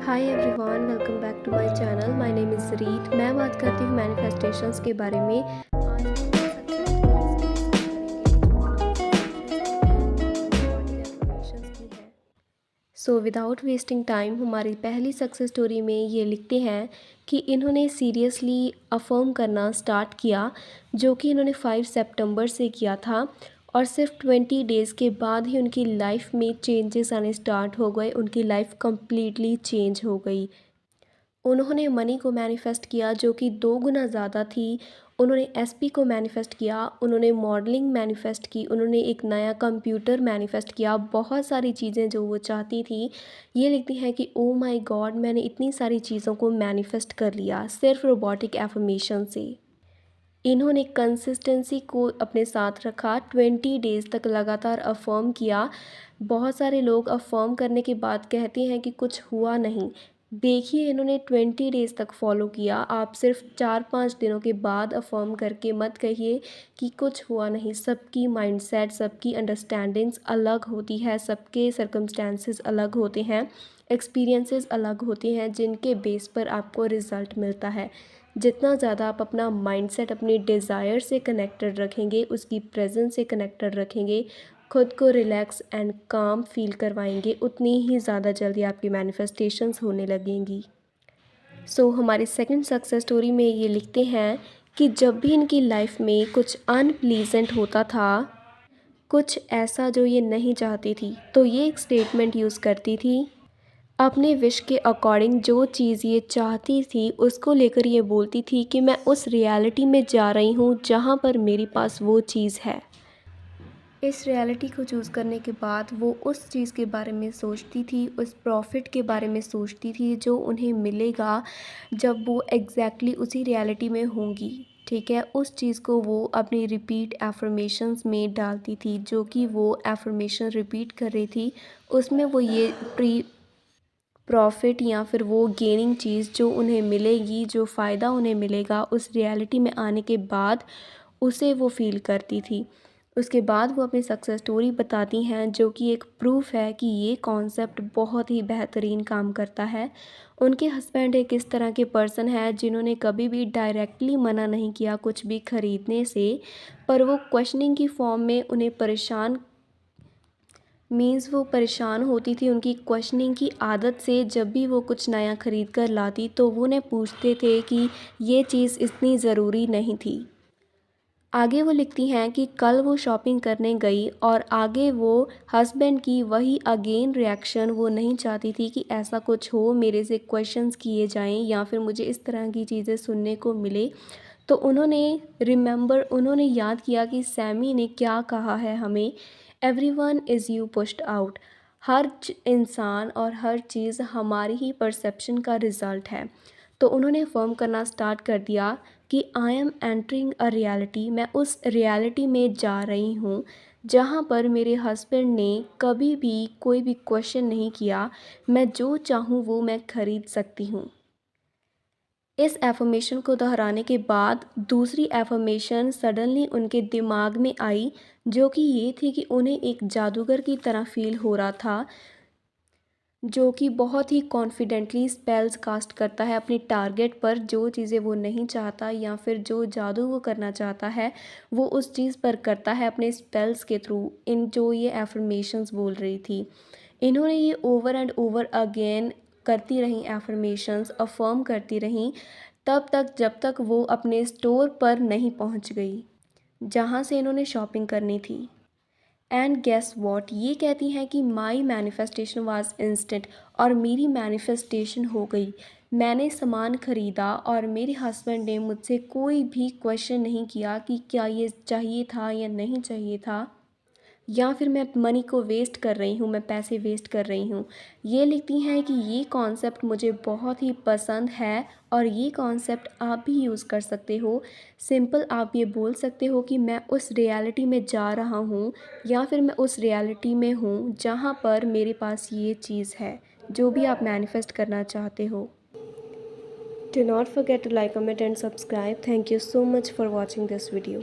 Hi everyone, welcome back to my channel. My name is Reet. मैं बात करती हूँ मैनिफेस्टेशंस के बारे में। आज हम सक्सेस स्टोरीज की डिस्कस करेंगे जो कि नॉन एफर्मेशंस की है। सो विदाउट वेस्टिंग टाइम हमारी पहली सक्सेस स्टोरी में ये लिखते हैं कि इन्होंने सीरियसली अफर्म करना स्टार्ट किया, जो कि इन्होंने 5 सितंबर से किया था। और सिर्फ 20 डेज़ के बाद ही उनकी लाइफ में चेंजेस आने स्टार्ट हो गए। उनकी लाइफ कम्प्लीटली चेंज हो गई। उन्होंने मनी को मैनिफेस्ट किया जो कि 2 गुना ज़्यादा थी। उन्होंने एसपी को मैनिफेस्ट किया, उन्होंने मॉडलिंग मैनिफेस्ट की, उन्होंने एक नया कंप्यूटर मैनिफेस्ट किया। बहुत सारी चीज़ें जो वो चाहती थी, ये लिखती हैं कि ओ माय गॉड, मैंने इतनी सारी चीज़ों को मैनिफेस्ट कर लिया सिर्फ रोबोटिक एफर्मेशन से। इन्होंने कंसिस्टेंसी को अपने साथ रखा, 20 डेज़ तक लगातार अफ़र्म किया। बहुत सारे लोग अफ़र्म करने के बाद कहते हैं कि कुछ हुआ नहीं। देखिए, इन्होंने 20 डेज़ तक फॉलो किया। आप सिर्फ 4-5 दिनों के बाद अफ़र्म करके मत कहिए कि कुछ हुआ नहीं। सबकी माइंडसेट, सबकी अंडरस्टैंडिंग्स अलग होती है, सबके सर्कमस्टेंसेस अलग होते हैं, एक्सपीरियंसेस अलग होते हैं, जिनके बेस पर आपको रिज़ल्ट मिलता है। जितना ज़्यादा आप अपना माइंडसेट अपनी डिज़ायर से कनेक्टेड रखेंगे, उसकी प्रेजेंस से कनेक्टेड रखेंगे, खुद को रिलैक्स एंड काम फील करवाएंगे, उतनी ही ज़्यादा जल्दी आपकी मैनिफेस्टेशंस होने लगेंगी। सो हमारी सेकंड सक्सेस स्टोरी में ये लिखते हैं कि जब भी इनकी लाइफ में कुछ अनप्लीजेंट होता था, कुछ ऐसा जो ये नहीं चाहती थी, तो ये एक स्टेटमेंट यूज़ करती थी। अपने विश के अकॉर्डिंग जो चीज़ ये चाहती थी उसको लेकर ये बोलती थी कि मैं उस रियलिटी में जा रही हूँ जहाँ पर मेरे पास वो चीज़ है। इस रियलिटी को चूज़ करने के बाद वो उस चीज़ के बारे में सोचती थी, उस प्रॉफिट के बारे में सोचती थी जो उन्हें मिलेगा जब वो एग्जैक्टली उसी रियलिटी में होंगी। ठीक है, उस चीज़ को वो अपनी रिपीट एफर्मेशंस में डालती थी। जो कि वो एफर्मेशन रिपीट कर रही थी, उसमें वो ये प्रॉफिट या फिर वो गेनिंग चीज़ जो उन्हें मिलेगी, जो फ़ायदा उन्हें मिलेगा उस रियलिटी में आने के बाद, उसे वो फ़ील करती थी। उसके बाद वो अपनी सक्सेस स्टोरी बताती हैं, जो कि एक प्रूफ है कि ये कॉन्सेप्ट बहुत ही बेहतरीन काम करता है। उनके हस्बैंड एक इस तरह के पर्सन है जिन्होंने कभी भी डायरेक्टली मना नहीं किया कुछ भी ख़रीदने से, पर वो क्वेश्चनिंग की फॉर्म में उन्हें परेशान मीन्स वो परेशान होती थी उनकी क्वेश्चनिंग की आदत से। जब भी वो कुछ नया ख़रीद कर लाती तो वो उन्हें पूछते थे कि ये चीज़ इतनी ज़रूरी नहीं थी। आगे वो लिखती हैं कि कल वो शॉपिंग करने गई और आगे वो हस्बैंड की वही अगेन रिएक्शन, वो नहीं चाहती थी कि ऐसा कुछ हो, मेरे से क्वेश्चंस किए जाएं या फिर मुझे इस तरह की चीज़ें सुनने को मिले। तो उन्होंने याद किया कि सैमी ने क्या कहा है हमें, everyone is you pushed out. हर इंसान और हर चीज़ हमारी ही परसेप्शन का रिज़ल्ट है। तो उन्होंने फर्म करना स्टार्ट कर दिया कि I am entering a reality, मैं उस रियलिटी में जा रही हूँ जहाँ पर मेरे हस्बैंड ने कभी भी कोई भी क्वेश्चन नहीं किया। मैं जो चाहूँ वो मैं ख़रीद सकती हूँ। इस एफर्मेशन को दोहराने के बाद दूसरी एफर्मेशन सडनली उनके दिमाग में आई, जो कि ये थी कि उन्हें एक जादूगर की तरह फील हो रहा था, जो कि बहुत ही कॉन्फिडेंटली स्पेल्स कास्ट करता है अपनी टारगेट पर। जो चीज़ें वो नहीं चाहता या फिर जो जादू वो करना चाहता है, वो उस चीज़ पर करता है अपने स्पेल्स के थ्रू। इन जो ये एफर्मेशंस बोल रही थी, इन्होंने ये ओवर एंड ओवर अगेन करती रहीं, एफर्मेशंस अफर्म करती रहीं, तब तक जब तक वो अपने स्टोर पर नहीं पहुंच गई जहां से इन्होंने शॉपिंग करनी थी। एंड गेस वॉट, ये कहती हैं कि माई मैनिफेस्टेशन वाज इंस्टेंट, और मेरी मैनिफेस्टेशन हो गई। मैंने सामान ख़रीदा और मेरे हस्बैंड ने मुझसे कोई भी क्वेश्चन नहीं किया कि क्या ये चाहिए था या नहीं चाहिए था, या फिर मैं मनी को वेस्ट कर रही हूँ, मैं पैसे वेस्ट कर रही हूँ। ये लिखती हैं कि ये कॉन्सेप्ट मुझे बहुत ही पसंद है और ये कॉन्सेप्ट आप भी यूज़ कर सकते हो। सिंपल आप ये बोल सकते हो कि मैं उस रियलिटी में जा रहा हूँ या फिर मैं उस रियलिटी में हूँ जहाँ पर मेरे पास ये चीज़ है, जो भी आप मैनिफेस्ट करना चाहते हो। Do not forget to like, comment and subscribe. Thank you so much for watching this video.